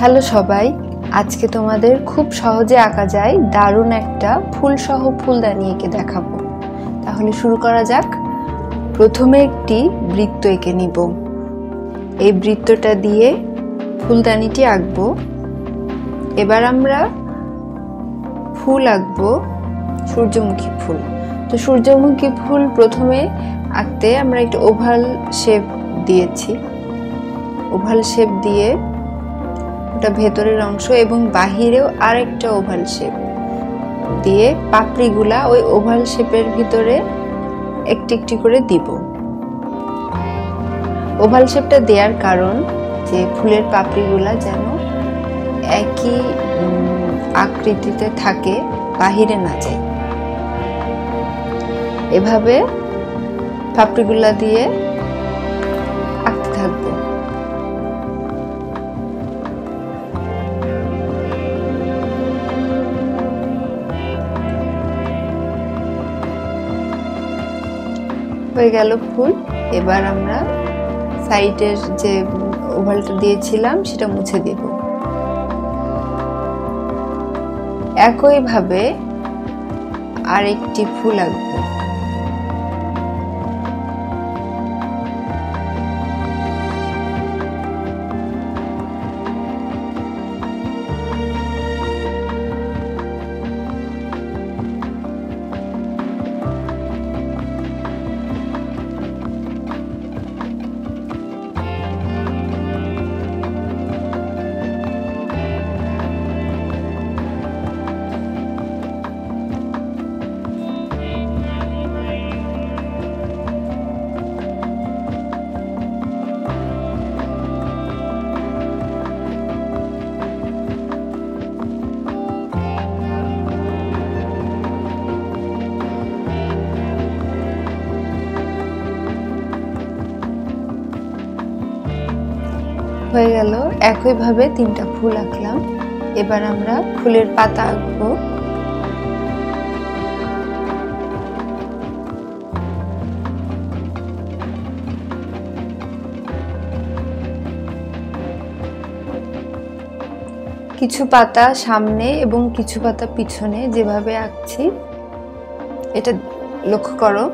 Hello সবাই, আজকে তোমাদের খুব সহজে আঁকা যায় দারুণ একটা ফুল সহ ফুলদানি এঁকে দেখাবো। তাহলে শুরু করা যাক। প্রথমে একটি বৃত্ত এঁকে নিব। এই বৃত্তটা দিয়ে ফুলদানিটি আঁকবো। এবার আমরা ফুল আঁকবো, সূর্যমুখী ফুল। তো সূর্যমুখী ফুল প্রথমে আঁকতে আমরা একটা ওভাল শেপ দিয়েছি। ওভাল শেপ দিয়ে ওটা ভেতরের অংশ এবং বাহিরেও আরেকটা ওভাল শেপ দিয়ে পাপড়িগুলা ওই ওভাল শেপের ভিতরে একটি একটি করে দিব। ওভাল শেপটা দেওয়ার কারণ যে ফুলের পাপড়িগুলা যেন একই আকৃতিতে থাকে, বাহিরে না যায়। এভাবে পাপড়িগুলা দিয়ে আঁকতে থাকবো। হয়ে গেল ফুল। এবার আমরা সাইডের যে ওভালটা দিয়েছিলাম সেটা মুছে দেব। একইভাবে আরেকটি ফুল আঁকবো। হয়ে গেল। একইভাবে তিনটা ফুল আঁকলাম। এবার আমরা ফুলের পাতা আঁকবো। কিছু পাতা সামনে এবং কিছু পাতা পিছনে যেভাবে আঁকছি এটা লক্ষ্য করো।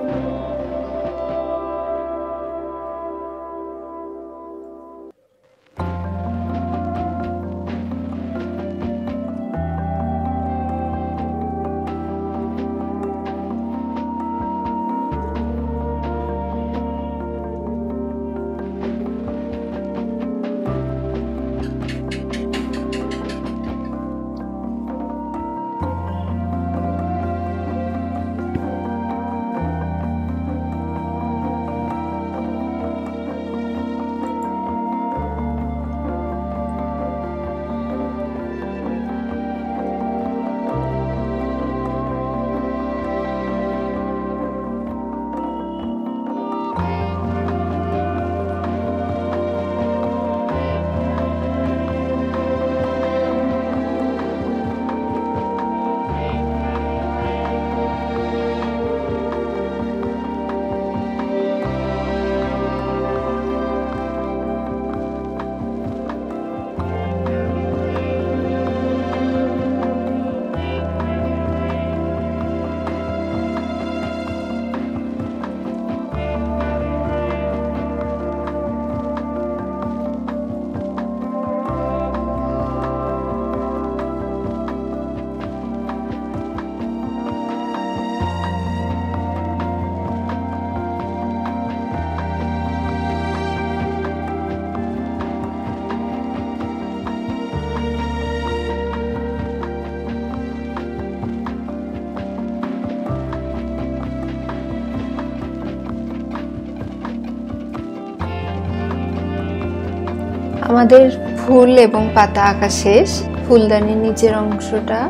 আমাদের ফুল এবং পাতা আঁকা শেষ। ফুলদানির নিচের অংশটা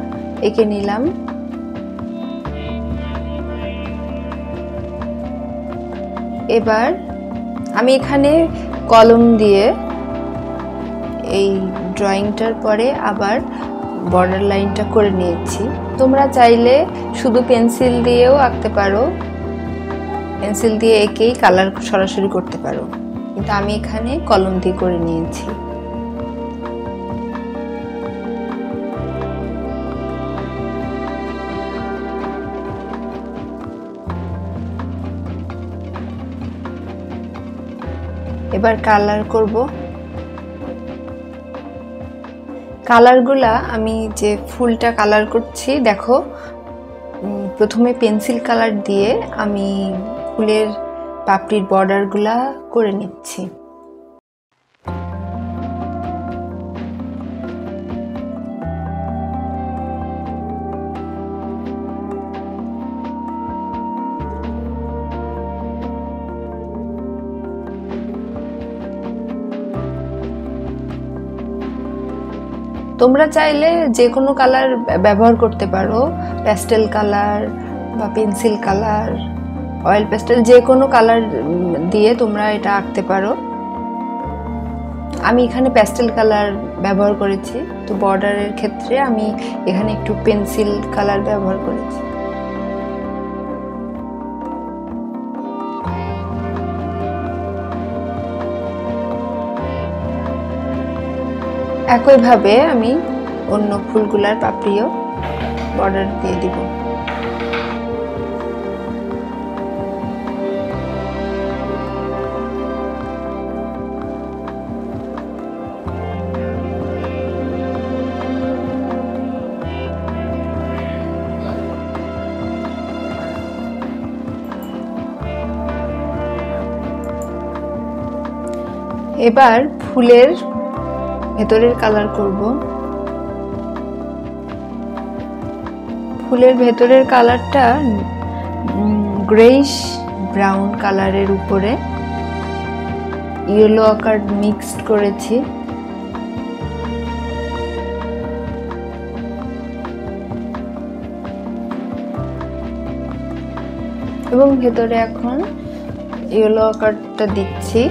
এঁকে নিলাম। এবার আমি এখানে কলম দিয়ে এই ড্রয়িংটার পরে আবার বর্ডার লাইনটা করে নিয়েছি। তোমরা চাইলে শুধু পেন্সিল দিয়েও আঁকতে পারো, পেন্সিল দিয়ে এঁকেই কালার সরাসরি করতে পারো, কিন্তু আমি এখানে কলম দিয়ে করে নিয়েছি। এবার কালার করব। কালারগুলা আমি যে ফুলটা কালার করছি দেখো, প্রথমে পেন্সিল কালার দিয়ে আমি ফুলের পাপড়ির বর্ডারগুলা করে নিচ্ছি। তোমরা চাইলে যে কোনো কালার ব্যবহার করতে পারো, প্যাস্টেল কালার বা পেন্সিল কালার, অয়েল প্যাস্টেল, যে কোনো কালার দিয়ে তোমরা এটা আঁকতে পারো। আমি এখানে প্যাস্টেল কালার ব্যবহার করেছি, তো বর্ডারের ক্ষেত্রে আমি এখানে একটু পেন্সিল কালার ব্যবহার করেছি। একইভাবে আমি অন্য ফুলগুলার পাপড়িও বর্ডার দিয়ে দিব। এবার ফুলের ভেতরের কালার করব। ফুলের ভেতরের কালারটা গ্রেইশ ব্রাউন কালারের উপরে ইয়েলো আকার মিক্সড করেছি। এবং ভেতরে এখন ইয়েলো আকারটা দিচ্ছি।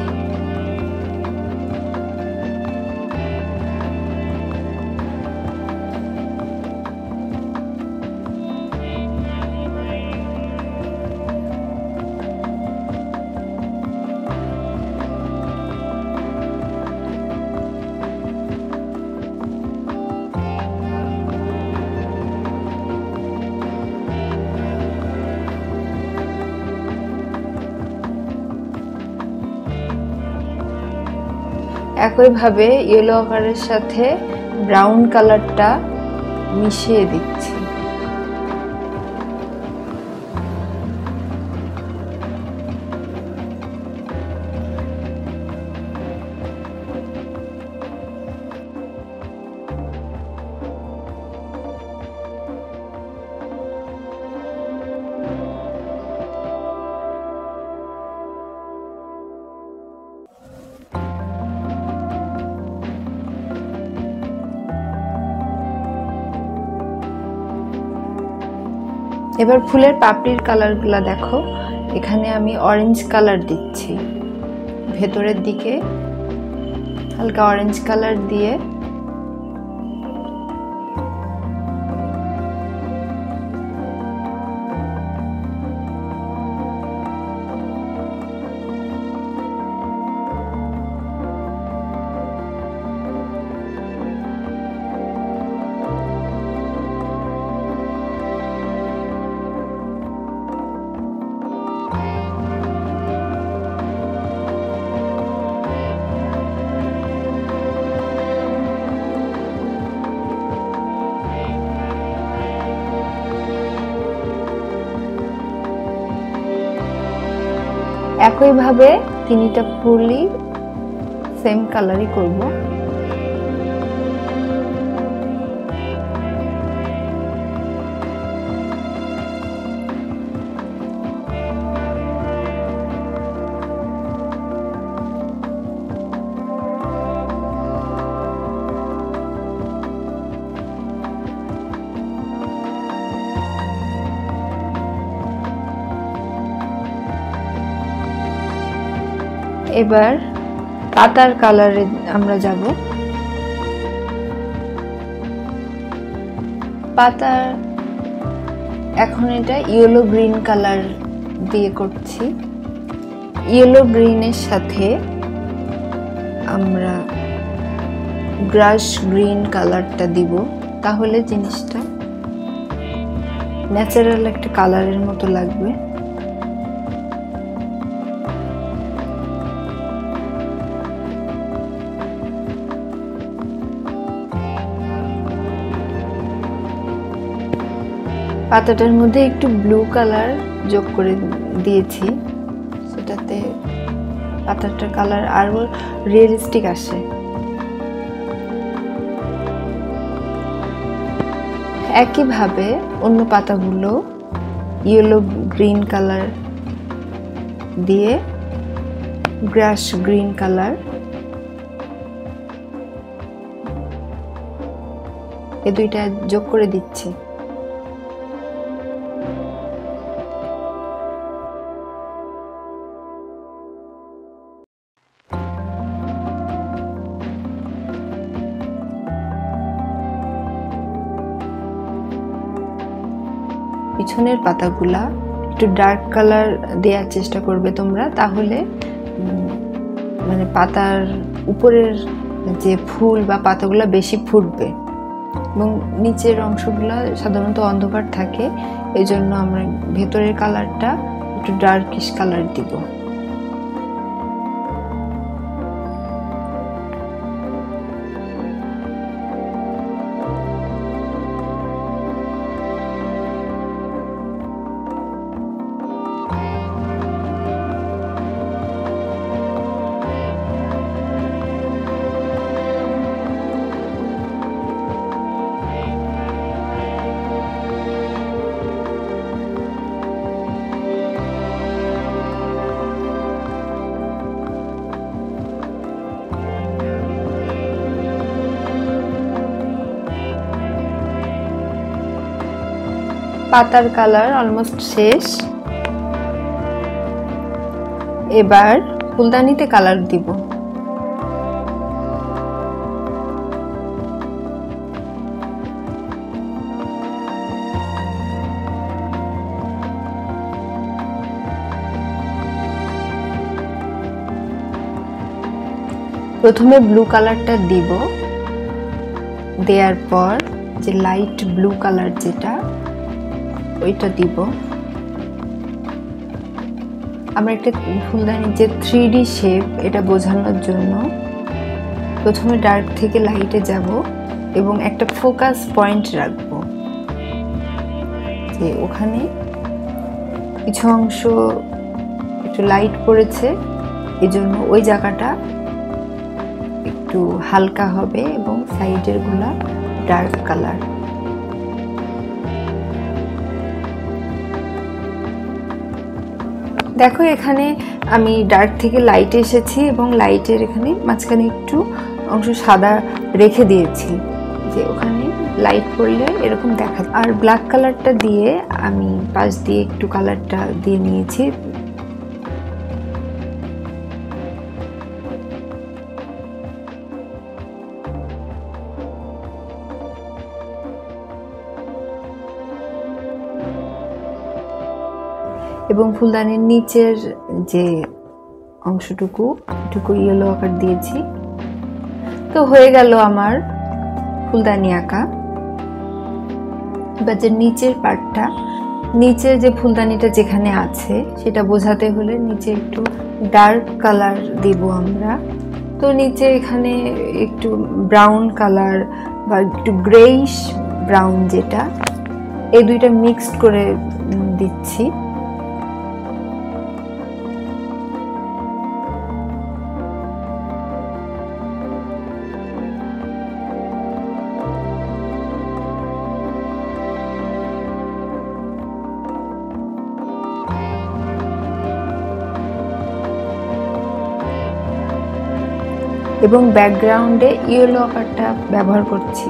একইভাবে ইয়েলো আকারের সাথে ব্রাউন কালারটা মিশিয়ে দিচ্ছি। এবার ফুলের পাপড়ির কালারগুলো দেখো, এখানে আমি অরেঞ্জ কালার দিচ্ছি। ভেতরের দিকে হালকা অরেঞ্জ কালার দিয়ে একইভাবে তিনটা ফুলই সেম কালারই করব। এবার পাতার কালারে আমরা যাব। পাতা এখন এটা ইয়েলো গ্রিন কালার দিয়ে করছি। ইয়েলো গ্রিনের সাথে আমরা গ্রাস গ্রিন কালারটা দিব, তাহলে জিনিসটা ন্যাচারাল একটা কালারের মতো লাগবে। পাতাটার মধ্যে একটু ব্লু কালার যোগ করে দিয়েছি, সেটাতে পাতাটার কালার আরো রিয়েলিস্টিক আসে। একইভাবে অন্য পাতাগুলো ইয়েলো গ্রিন কালার দিয়ে গ্রাস গ্রিন কালার এই দুইটা যোগ করে দিচ্ছি। পিছনের পাতাগুলা একটু ডার্ক কালার দেওয়ার চেষ্টা করবে তোমরা, তাহলে মানে পাতার উপরের যে ফুল বা পাতাগুলা বেশি ফুটবে, এবং নিচের অংশগুলা সাধারণত অন্ধকার থাকে, এই জন্য আমরা ভেতরের কালারটা একটু ডার্কিশ কালার দিব। পাতার কালার অলমোস্ট শেষ। এবার ফুলদানিতে কালার দিব। প্রথমে ব্লু কালারটা দিব, দেওয়ার পর যে লাইট ব্লু কালার যেটা ওইটা দিব। আমরা একটা ফুলদানির যে 3D শেপ এটা বোঝানোর জন্য প্রথমে ডার্ক থেকে লাইটে যাব এবং একটা ফোকাস পয়েন্ট রাখব, যে ওখানে কিছু অংশ একটু লাইট পড়েছে, এজন্য ওই জায়গাটা একটু হালকা হবে এবং সাইডের গুলা ডার্ক কালার। দেখো এখানে আমি ডার্ক থেকে লাইটে এসেছি এবং লাইটের এখানে মাঝখানে একটু অংশ সাদা রেখে দিয়েছি, যে ওখানে লাইট পড়লে এরকম দেখা। আর ব্ল্যাক কালারটা দিয়ে আমি পাশ দিয়ে একটু কালারটা দিয়ে নিয়েছি। এবং ফুলদানির নিচের যে অংশটুকু এটুকু ইয়েলো আকার দিয়েছি। তো হয়ে গেল আমার ফুলদানি আঁকা। এবার যে নিচের পার্টটা, নিচে যে ফুলদানিটা যেখানে আছে সেটা বোঝাতে হলে নিচে একটু ডার্ক কালার দিব আমরা। তো নিচে এখানে একটু ব্রাউন কালার বা একটু গ্রেইশ ব্রাউন, যেটা এই দুইটা মিক্সড করে দিচ্ছি। এবং ব্যাকগ্রাউন্ডে ইয়েলো আকারটা ব্যবহার করছি।